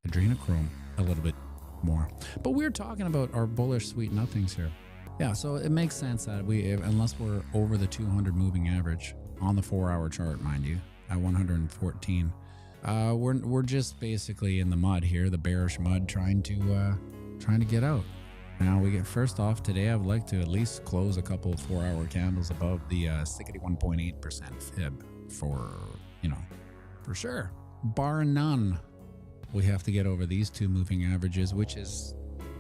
adrenochrome a little bit more. But we're talking about our bullish sweet nothings here. Yeah, so it makes sense that unless we're over the 200 moving average on the 4-hour chart, mind you, at 114, we're just basically in the mud here, the bearish mud, trying to get out. Now first off today, I would like to at least close a couple of 4-hour candles above the 61.8% fib for sure, bar none. We have to get over these two moving averages, which is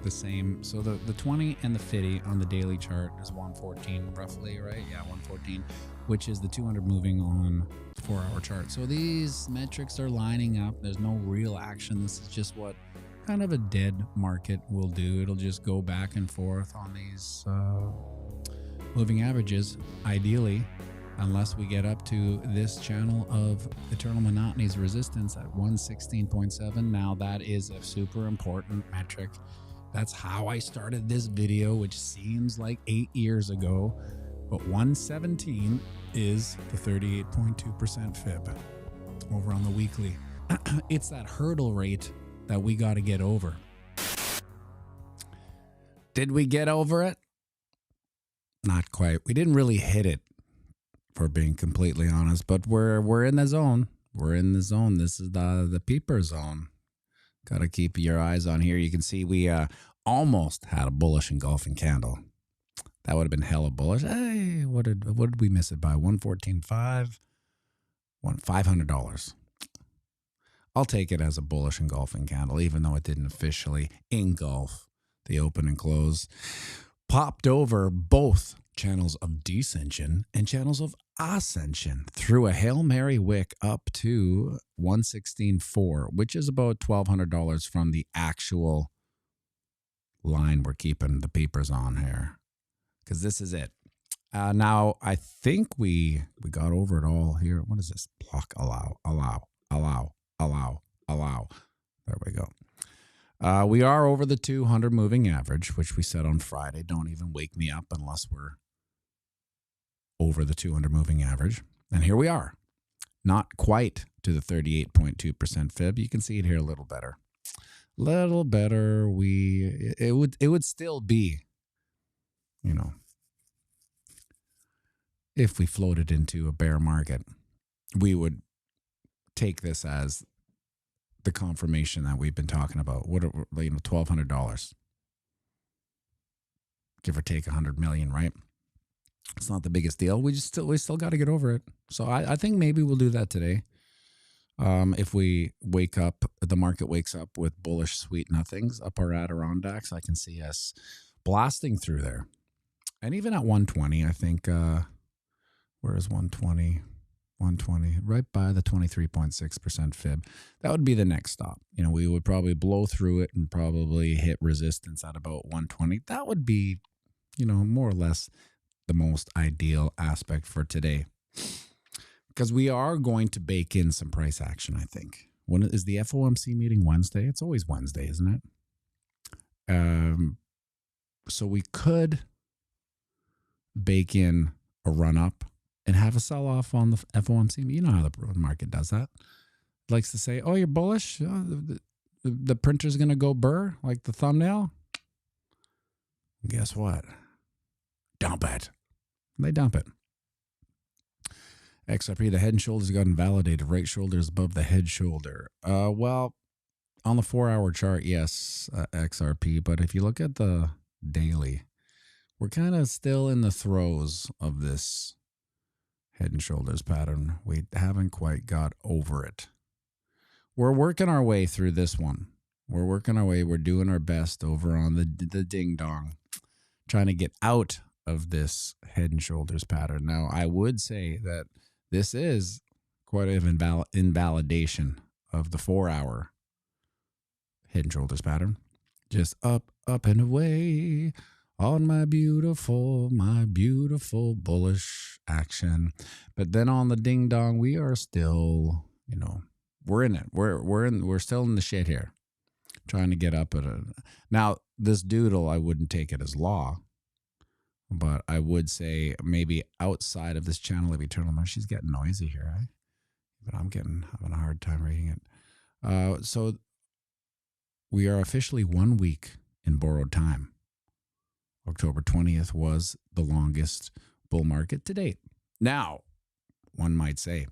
the same. So the 20 and the 50 on the daily chart is 114 roughly, right? Yeah, 114, which is the 200 moving on the 4-hour chart. So these metrics are lining up. There's no real action. This is just what kind of a dead market will do. It'll just go back and forth on these moving averages, ideally, unless we get up to this channel of eternal monotony's resistance at 116.7. Now that is a super important metric. That's how I started this video, which seems like 8 years ago, but 117 is the 38.2% fib over on the weekly. It's that hurdle rate that we got to get over. Did we get over it? Not quite. We didn't really hit it, for being completely honest, but we're in the zone. We're in the zone. This is the peeper zone. Got to keep your eyes on here. You can see we almost had a bullish engulfing candle. That would have been hella bullish. Hey, what did we miss it by? 114.5, $500. I'll take it as a bullish engulfing candle, even though it didn't officially engulf the open and close. Popped over both channels of descension and channels of ascension through a Hail Mary wick up to 116.4, which is about $1,200 from the actual line we're keeping the peepers on here, because this is it. Now, I think we got over it all here. What is this? Block, allow. There we go. We are over the 200 moving average, which we said on Friday. Don't even wake me up unless we're over the 200 moving average. And here we are. Not quite to the 38.2% fib. You can see it here a little better. Little better. It would still be, if we floated into a bear market, we would take this as the confirmation that we've been talking about. What, $1,200, give or take 100 million, right? It's not the biggest deal. We still got to get over it. So I think maybe we'll do that today. If we wake up, the market wakes up with bullish sweet nothings up our Adirondacks, I can see us blasting through there. And even at 120, I think, where is 120? 120, right by the 23.6% fib. That would be the next stop. We would probably blow through it and probably hit resistance at about 120. That would be, more or less the most ideal aspect for today, because we are going to bake in some price action, I think. When is the FOMC meeting? Wednesday? It's always Wednesday, isn't it? So we could bake in a run up and have a sell off on the FOMC. You know how the market does that. It likes to say, "Oh, you're bullish. The printer's going to go burr like the thumbnail." Guess what? Dump it. They dump it. XRP, the head and shoulders got invalidated. Right shoulder is above the head shoulder. Well, on the 4-hour chart, yes, XRP. But if you look at the daily, we're kind of still in the throes of this head and shoulders pattern. We haven't quite got over it. We're working our way through this one. We're working our way. We're doing our best over on the ding dong, trying to get out of this head and shoulders pattern. Now, I would say that this is quite an invalidation of the 4-hour head and shoulders pattern. Just up and away on my beautiful bullish action. But then on the ding dong, we are still, we're in it. We're still in the shit here, trying to get up at it. Now, this doodle, I wouldn't take it as law, but I would say maybe outside of this channel of eternal money. She's getting noisy here, but I'm having a hard time reading it. So we are officially 1 week in borrowed time. October 20th was the longest bull market to date. Now, one might say,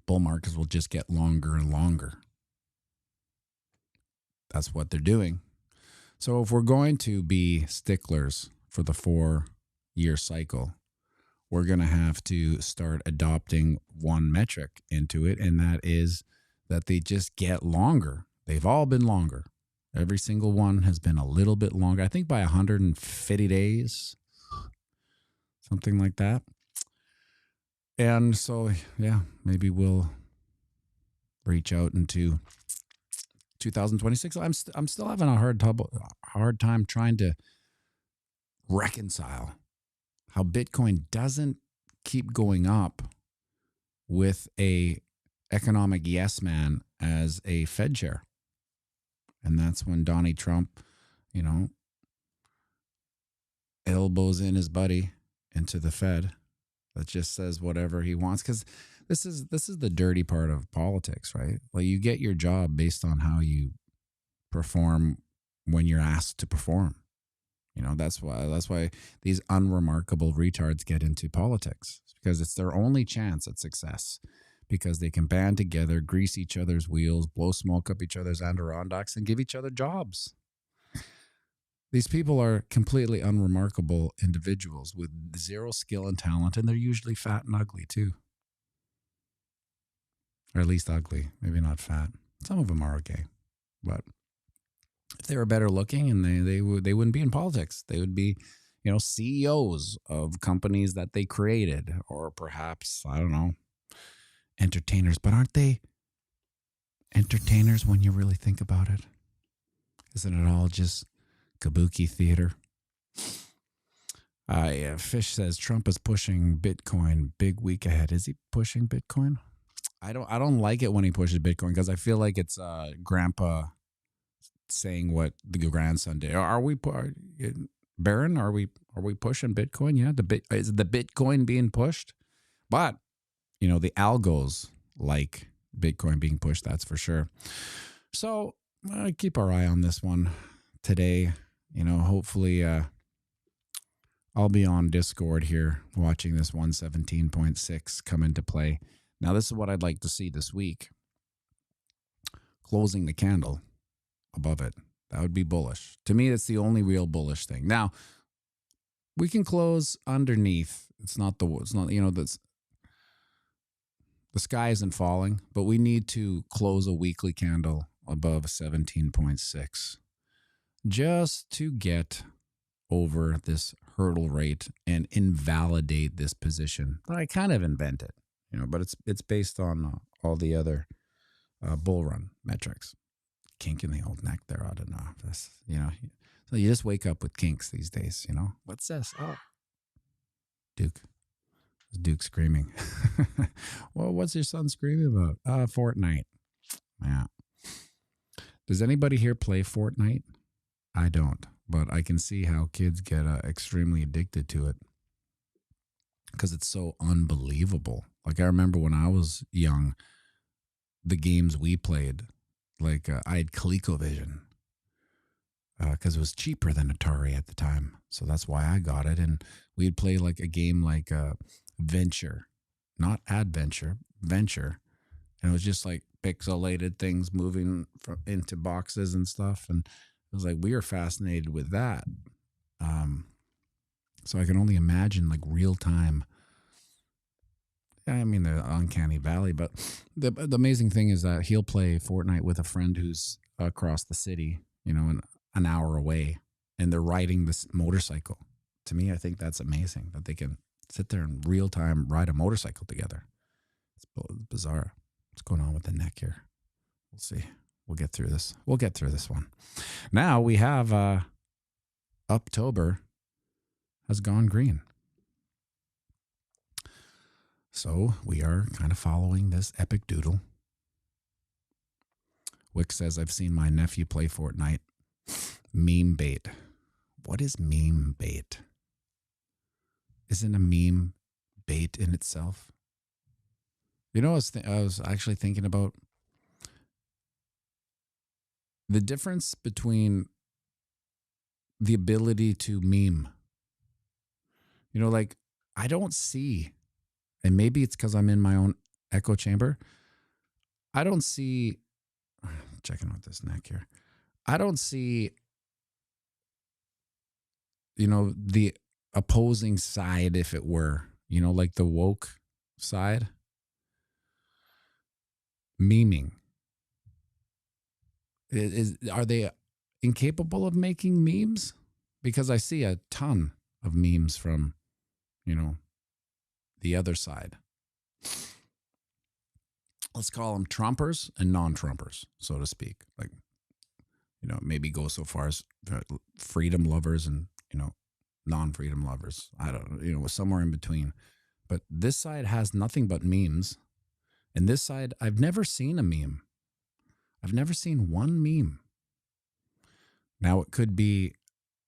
bull markets will just get longer and longer. That's what they're doing. So if we're going to be sticklers for the 4-year cycle, we're going to have to start adopting one metric into it, and that is that they just get longer. They've all been longer. Every single one has been a little bit longer. I think by 150 days, something like that. And so, yeah, maybe we'll reach out into 2026. I'm still having a hard time trying to reconcile how Bitcoin doesn't keep going up with a economic yes man as a Fed chair. And that's when Donnie Trump, elbows in his buddy into the Fed that just says whatever he wants. Because this is the dirty part of politics, right? Like, you get your job based on how you perform when you're asked to perform. That's why these unremarkable retards get into politics, because it's their only chance at success, because they can band together, grease each other's wheels, blow smoke up each other's Adirondacks, and give each other jobs. These people are completely unremarkable individuals with zero skill and talent, and they're usually fat and ugly too. Or at least ugly, maybe not fat. Some of them are okay, but if they were better looking, and they wouldn't be in politics. They would be, CEOs of companies that they created, or perhaps, I don't know, entertainers. But aren't they entertainers when you really think about it? Isn't it all just kabuki theater? Fish says Trump is pushing Bitcoin. Big week ahead. Is he pushing Bitcoin? I don't like it when he pushes Bitcoin, because I feel like it's grandpa saying what the grandson did. Baron, are we pushing Bitcoin? Yeah, is the Bitcoin being pushed? But the algos like Bitcoin being pushed, that's for sure. So keep our eye on this one today. Hopefully I'll be on Discord here watching this 117.6 come into play. Now, this is what I'd like to see this week. Closing the candle above it. That would be bullish. To me, that's the only real bullish thing. Now, we can close underneath. The sky isn't falling, but we need to close a weekly candle above 17.6 just to get over this hurdle rate and invalidate this position that I kind of invented, but it's based on all the other bull run metrics. Kink in the old neck there. I don't know. This, so you just wake up with kinks these days, What's this? Oh, Duke. Duke screaming. Well, what's your son screaming about? Fortnite. Yeah. Does anybody here play Fortnite? I don't, but I can see how kids get extremely addicted to it, because it's so unbelievable. Like, I remember when I was young, the games we played, like I had ColecoVision, because it was cheaper than Atari at the time. So that's why I got it. And we'd play like a game like Venture, not Adventure, Venture. And it was just like pixelated things moving into boxes and stuff. And it was like, we were fascinated with that. So I can only imagine like real time. I mean, the uncanny valley, but the amazing thing is that he'll play Fortnite with a friend who's across the city, an hour away, and they're riding this motorcycle. To me, I think that's amazing that they can sit there in real time, ride a motorcycle together. It's bizarre. What's going on with the neck here? We'll see. We'll get through this. We'll get through this one. Now we have October has gone green. So we are kind of following this epic doodle. Wick says, I've seen my nephew play Fortnite. Meme bait. What is meme bait? Isn't a meme bait in itself? I was actually thinking about the difference between the ability to meme, you know, like I don't see, and maybe it's because I'm in my own echo chamber. I don't see, checking with this neck here. I don't see, you know, the opposing side, if it were, you know, like the woke side, memeing. Are they incapable of making memes? Because I see a ton of memes from, you know, the other side. Let's call them Trumpers and non-Trumpers, so to speak. Like, you know, maybe go so far as freedom lovers and, you know, non-freedom lovers. I don't know, you know, somewhere in between. But this side has nothing but memes. And this side, I've never seen a meme. I've never seen one meme. Now, it could be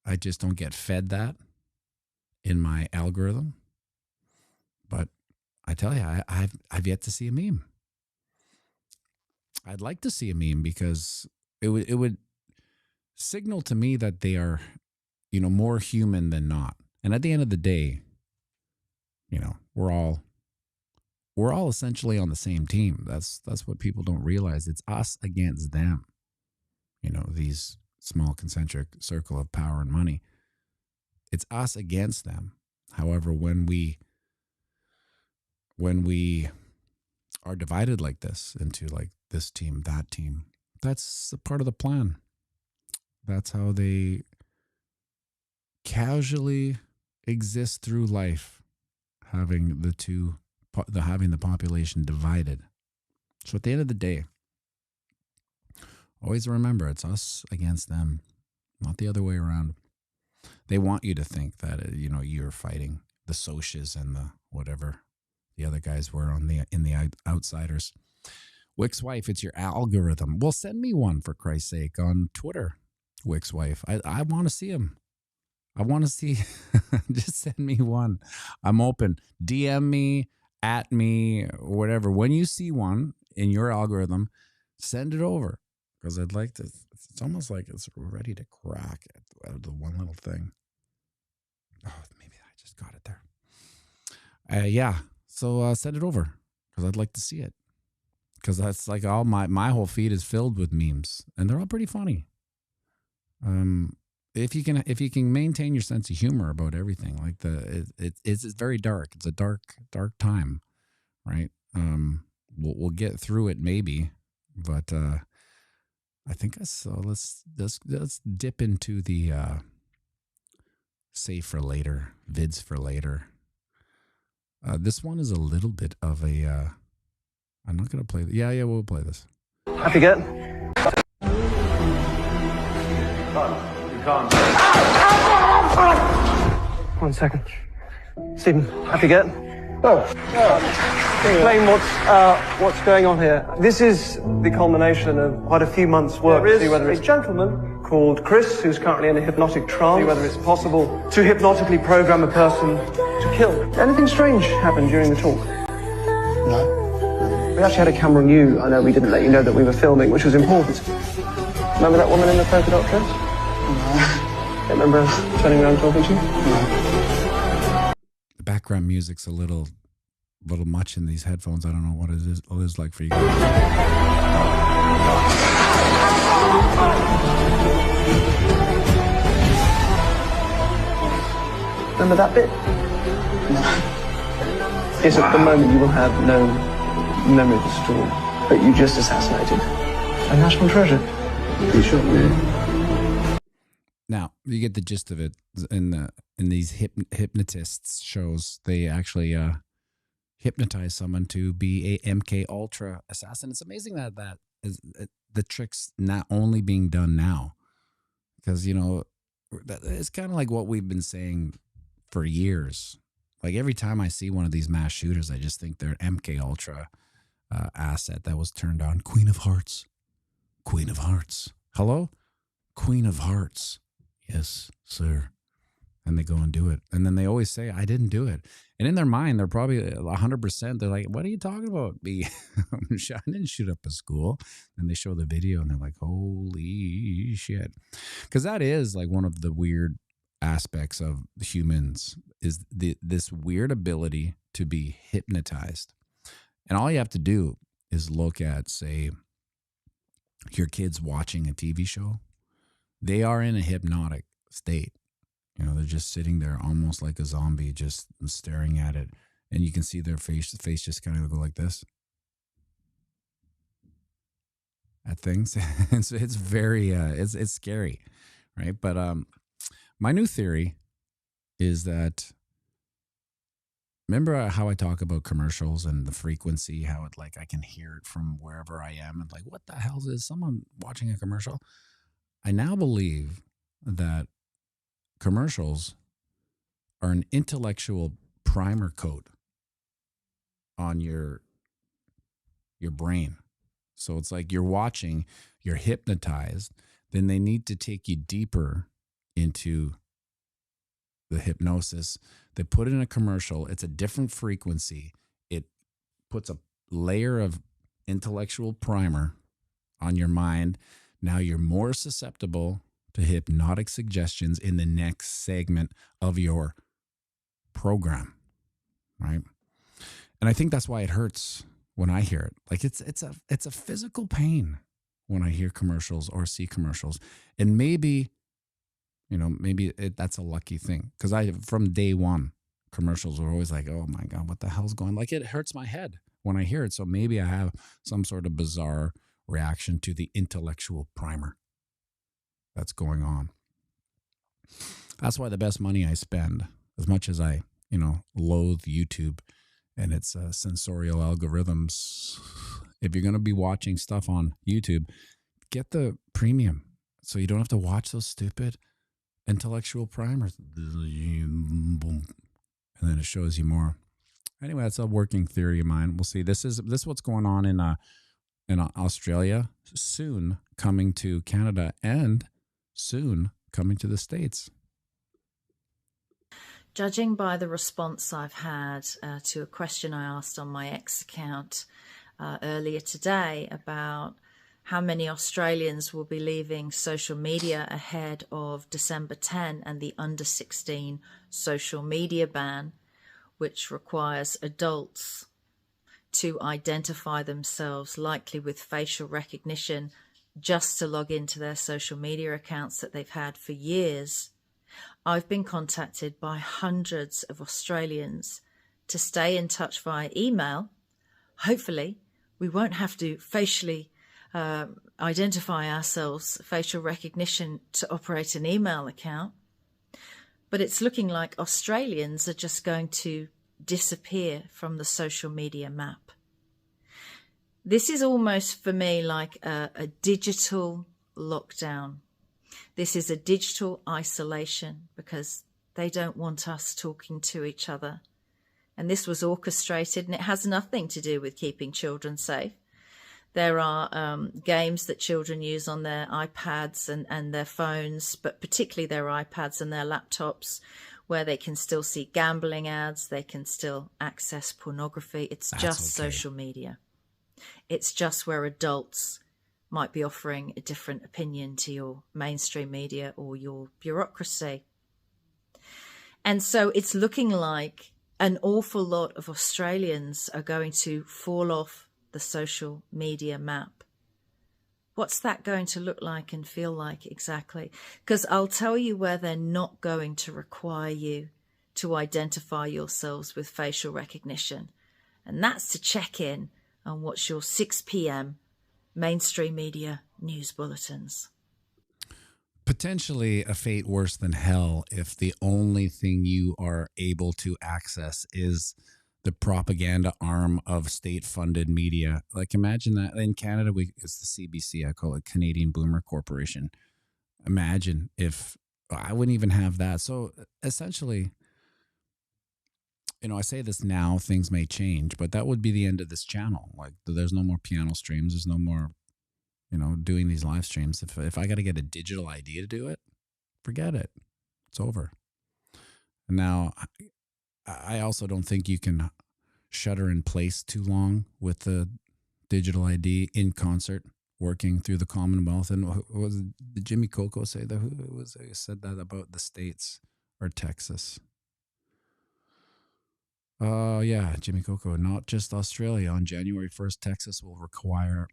I just don't get fed that in my algorithm. But I tell you, I've yet to see a meme. I'd like to see a meme because it would signal to me that they are, you know, more human than not. And at the end of the day, you know, we're all essentially on the same team. That's what people don't realize. It's us against them. You know, these small concentric circle of power and money. It's us against them. However, when we are divided like this into like this team, that team, that's a part of the plan. That's how they casually exist through life, having having the population divided. So at the end of the day, always remember it's us against them, not the other way around. They want you to think that, you know, you're fighting the socias and the whatever the other guys were in the outsiders. Wick's wife, it's your algorithm. Well, send me one for Christ's sake on Twitter. Wick's wife. I want to see him. I want to see. Just send me one. I'm open. DM me, at me, whatever. When you see one in your algorithm, send it over because I'd like to. It's almost like it's ready to crack out of the one little thing. Oh, maybe I just got it there. Yeah. So send it over because I'd like to see it. Because that's like all my whole feed is filled with memes, and they're all pretty funny. If you can maintain your sense of humor about everything, like it's very dark. It's a dark time, right? We'll get through it maybe, but I think so. Let's dip into the save for later, vids for later. This one is a little bit of a. I'm not gonna play. Yeah, we'll play this. Happy get? You can't. 1 second. Stephen, happy get? Explain what's going on here. This is the culmination of quite a few months' work to see whether it's a gentleman called Chris, who's currently in a hypnotic trance, see whether it's possible to hypnotically program a person to kill. Anything strange happened during the talk? No. We actually had a camera on you. I know we didn't let you know that we were filming, which was important. Remember that woman in the polka dot dress? No. Don't remember us turning around talking to you? No. The background music's a little much in these headphones. I don't know what it is like for you guys. Remember that bit? No. Yes, at the moment you will have no memory of the storm, but you just assassinated a national treasure. You shot me. Now you get the gist of it. In these hypnotists shows, they actually hypnotize someone to be a MK Ultra assassin. It's amazing that is the trick's not only being done now, because you know it's kind of like what we've been saying for years. Like every time I see one of these mass shooters, I just think they're an MK Ultra asset that was turned on. Queen of Hearts. Hello? Queen of Hearts. Yes, sir. and they go and do it. And then they always say, I didn't do it. And in their mind, they're probably 100%. They're like, what are you talking about? B? I didn't shoot up a school. And they show the video and they're like, holy shit. Because that is like one of the weird aspects of humans is this weird ability to be hypnotized. And all you have to do is look at, say, your kids watching a TV show. They are in a hypnotic state. You know, they're just sitting there almost like a zombie, just staring at it. And you can see their face just kind of go like this at things. And so it's very, it's scary, right? But my new theory is that, remember how I talk about commercials and the frequency, how it like I can hear it from wherever I am and like, what the hell is someone watching a commercial? I now believe that commercials are an intellectual primer coat on your brain. So it's like you're watching, you're hypnotized, then they need to take you deeper into the hypnosis. They put in a commercial. It's a different frequency. It puts a layer of intellectual primer on your mind. Now you're more susceptible to hypnotic suggestions in the next segment of your program, right? And I think that's why it hurts when I hear it. Like it's a physical pain when I hear commercials or see commercials. And maybe, you know, that's a lucky thing, because from day one, commercials were always like, oh my God, what the hell's going on? Like it hurts my head when I hear it. So maybe I have some sort of bizarre reaction to the intellectual primer that's going on. That's why the best money I spend, as much as I, you know, loathe YouTube and its sensorial algorithms, if you're going to be watching stuff on YouTube, get the premium so you don't have to watch those stupid intellectual primers. And then it shows you more. Anyway, that's a working theory of mine. We'll see. This is what's going on in Australia, soon coming to Canada, and soon coming to the States. Judging by the response I've had to a question I asked on my X account earlier today about how many Australians will be leaving social media ahead of December 10 and the under 16 social media ban, which requires adults to identify themselves, likely with facial recognition, just to log into their social media accounts that they've had for years. I've been contacted by hundreds of Australians to stay in touch via email. Hopefully, we won't have to facially identify ourselves, facial recognition, to operate an email account. But it's looking like Australians are just going to disappear from the social media map. This is almost for me like a digital lockdown. This is a digital isolation because they don't want us talking to each other. And this was orchestrated, and it has nothing to do with keeping children safe. There are games that children use on their iPads and their phones, but particularly their iPads and their laptops, where they can still see gambling ads, they can still access pornography. It's just social media. It's just where adults might be offering a different opinion to your mainstream media or your bureaucracy. And so it's looking like an awful lot of Australians are going to fall off the social media map. What's that going to look like and feel like exactly? Because I'll tell you where they're not going to require you to identify yourselves with facial recognition. And that's to check in on what's your 6 p.m. mainstream media news bulletins. Potentially a fate worse than hell if the only thing you are able to access is the propaganda arm of state-funded media. Like, imagine that. In Canada, it's the CBC. I call it Canadian Boomer Corporation. Imagine if I wouldn't even have that. So essentially, you know, I say this now, things may change, but that would be the end of this channel. Like, there's no more piano streams. There's no more, you know, doing these live streams. If I got to get a digital ID to do it, forget it. It's over. Now, I also don't think you can shutter in place too long with the digital ID in concert working through the Commonwealth. And did Jimmy Coco say that? Who was it said that about the States or Texas? Yeah, Jimmy Coco. Not just Australia. On January 1st, Texas will require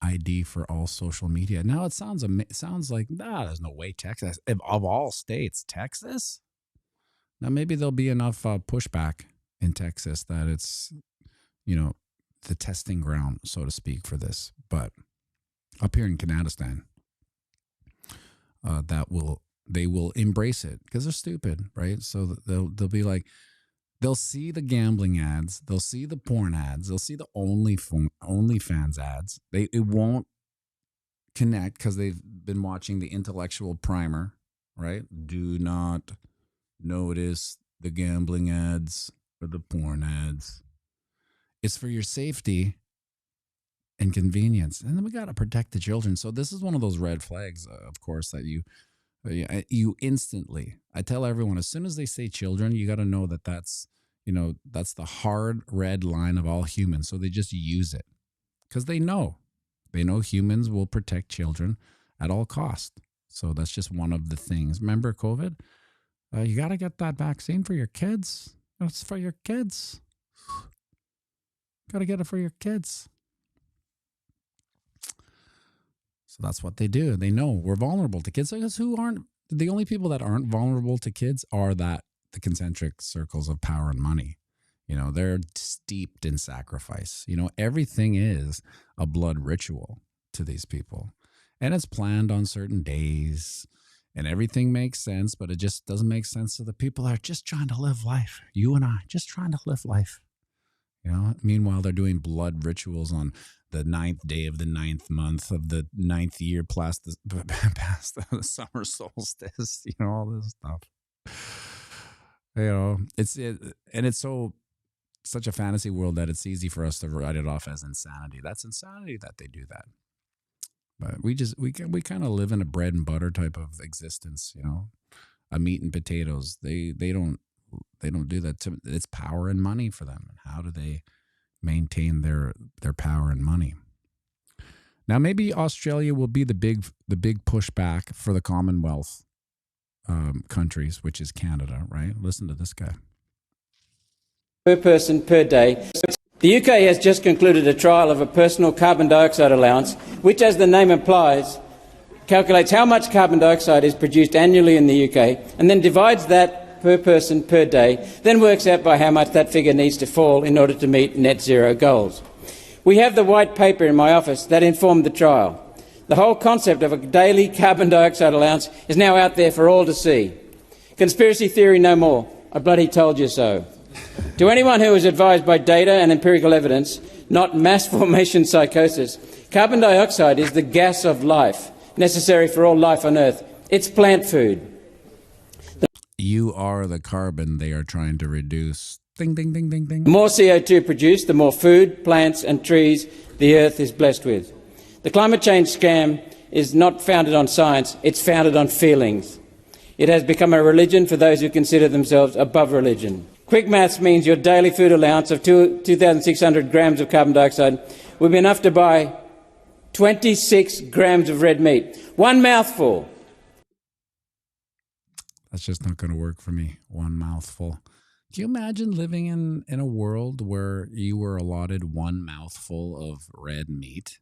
ID for all social media. Now it sounds like there's no way Texas of all states, Texas. Now maybe there'll be enough pushback in Texas that it's the testing ground, so to speak, for this. But up here in Kanadistan, they will embrace it because they're stupid, right? So they'll be like, they'll see the gambling ads, they'll see the porn ads, they'll see the OnlyFans ads. It won't connect because they've been watching the intellectual primer, right? Do not notice the gambling ads or the porn ads. It's for your safety and convenience. And then we got to protect the children. So this is one of those red flags, of course, that you instantly, I tell everyone, as soon as they say children, you got to know that that's the hard red line of all humans. So they just use it because they know humans will protect children at all costs. So that's just one of the things. Remember COVID? You got to get that vaccine for your kids. It's for your kids. Got to get it for your kids. So that's what they do. They know we're vulnerable to kids. So who aren't the only people that aren't vulnerable to kids are the concentric circles of power and money. They're steeped in sacrifice. Everything is a blood ritual to these people, and it's planned on certain days, and everything makes sense, but it just doesn't make sense to the people that are just trying to live life. You and I just trying to live life. Meanwhile, they're doing blood rituals on the 9th day of the 9th month of the 9th year past the summer solstice, all this stuff. It's such a fantasy world that it's easy for us to write it off as insanity. That's insanity that they do that. But we kind of live in a bread and butter type of existence, a meat and potatoes. They don't do that. It's power and money for them. And how do they maintain their power and money? Now, maybe Australia will be the big pushback for the Commonwealth countries, which is Canada, right? Listen to this guy. Per person per day. The UK has just concluded a trial of a personal carbon dioxide allowance, which, as the name implies, calculates how much carbon dioxide is produced annually in the UK and then divides that per person per day, then works out by how much that figure needs to fall in order to meet net zero goals. We have the white paper in my office that informed the trial. The whole concept of a daily carbon dioxide allowance is now out there for all to see. Conspiracy theory no more. I bloody told you so. To anyone who is advised by data and empirical evidence, not mass formation psychosis, carbon dioxide is the gas of life, necessary for all life on Earth. It's plant food. You are the carbon they are trying to reduce. Ding, ding, ding, ding, ding. The more CO2 produced, the more food, plants and trees the Earth is blessed with. The climate change scam is not founded on science, it's founded on feelings. It has become a religion for those who consider themselves above religion. Quick maths means your daily food allowance of 2,600 grams of carbon dioxide will be enough to buy 26 grams of red meat. One mouthful. That's just not going to work for me. One mouthful. Can you imagine living in a world where you were allotted one mouthful of red meat?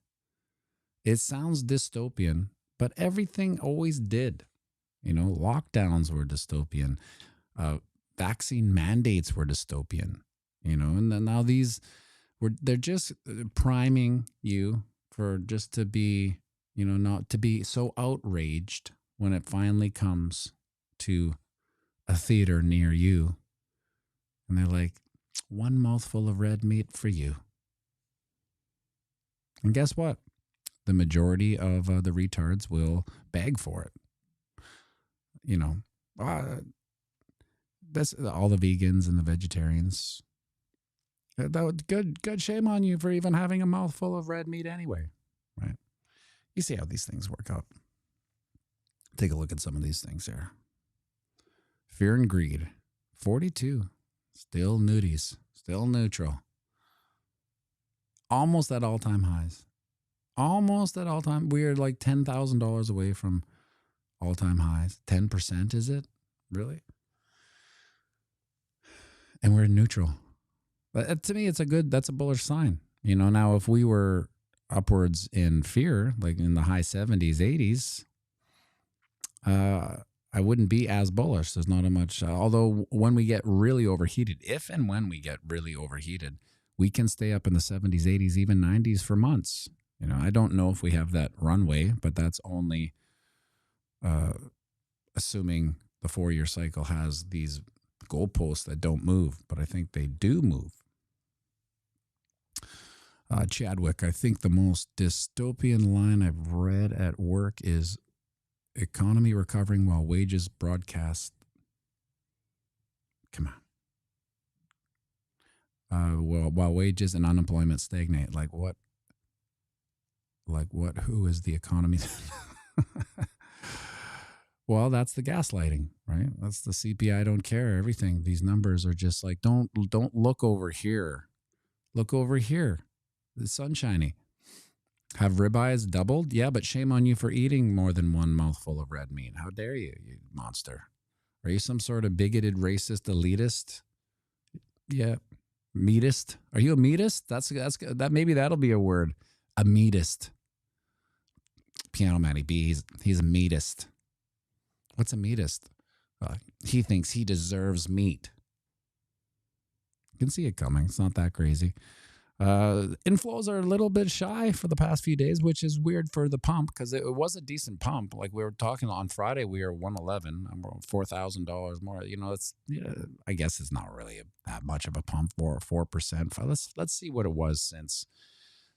It sounds dystopian, but everything always did. Lockdowns were dystopian. Vaccine mandates were dystopian. And then now they're just priming you for just to be, not to be so outraged when it finally comes to a theater near you. And they're like, one mouthful of red meat for you. And guess what? The majority of the retards will beg for it. That's all the vegans and the vegetarians. Good shame on you for even having a mouthful of red meat anyway, right? You see how these things work out. Take a look at some of these things here. Fear and greed. 42. Still nudies. Still neutral. Almost at all-time highs. Almost at all-time. We're like $10,000 away from all-time highs. 10%, is it? Really? And we're neutral. But to me, that's a bullish sign. You know, now if we were upwards in fear, like in the high 70s, 80s, I wouldn't be as bullish. There's not a much, although when we get really overheated, if and when we get really overheated, we can stay up in the 70s, 80s, even 90s for months. You know, I don't know if we have that runway, but that's only assuming the 4-year cycle has these goalposts that don't move, but I think they do move. Chadwick, I think the most dystopian line I've read at work is economy recovering while wages broadcast. Come on. While wages and unemployment stagnate. Like what? Who is the economy? Well, that's the gaslighting, right? That's the CPI don't care. Everything. These numbers are just like, don't look over here. Look over here. The sun's shiny. Have ribeyes doubled? Yeah, but shame on you for eating more than one mouthful of red meat. How dare you, you monster? Are you some sort of bigoted, racist, elitist? Yeah, meatist. Are you a meatist? That maybe that'll be a word. A meatist. Matty B. He's a meatist. What's a meatist? He thinks he deserves meat. You can see it coming. It's not that crazy. Inflows are a little bit shy for the past few days, which is weird for the pump because it was a decent pump. Like we were talking on Friday, we were 111, $4,000 more. You know, I guess it's not really that much of a pump for 4%. Let's see what it was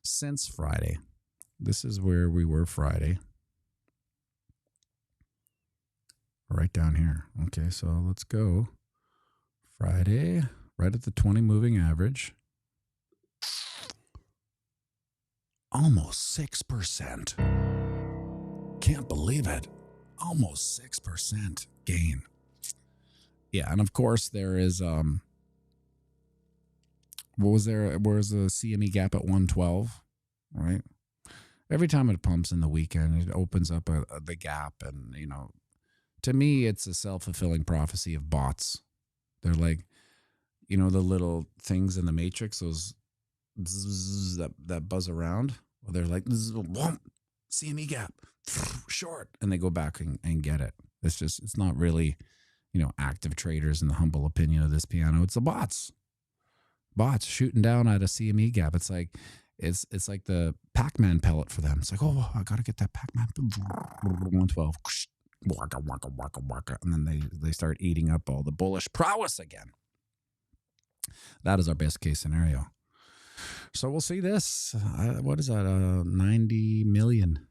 since Friday. This is where we were Friday. Right down here. Okay, so let's go. Friday, right at the 20 moving average. Almost 6%. Can't believe it. Almost 6% gain. Yeah, and of course there is what was there? Where's the CME gap at 112, right? Every time it pumps in the weekend, it opens up the gap, and you know, to me, it's a self-fulfilling prophecy of bots. They're like, you know, the little things in the Matrix, those that buzz around. Well, they're like, CME gap, short, and they go back and get it. It's not really, you know, active traders in the humble opinion of this piano. It's the bots shooting down at a CME gap. It's like the Pac-Man pellet for them. It's like, oh, I gotta get that Pac-Man 112. Waka, waka, waka, waka. And then they start eating up all the bullish prowess again. That is our best case scenario. So we'll see this. What is that? 90 million.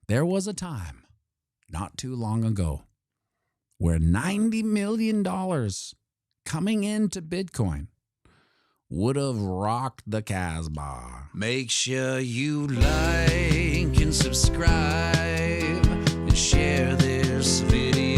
There was a time not too long ago where $90 million coming into Bitcoin would have rocked the Casbah. Make sure you like and subscribe and share this video.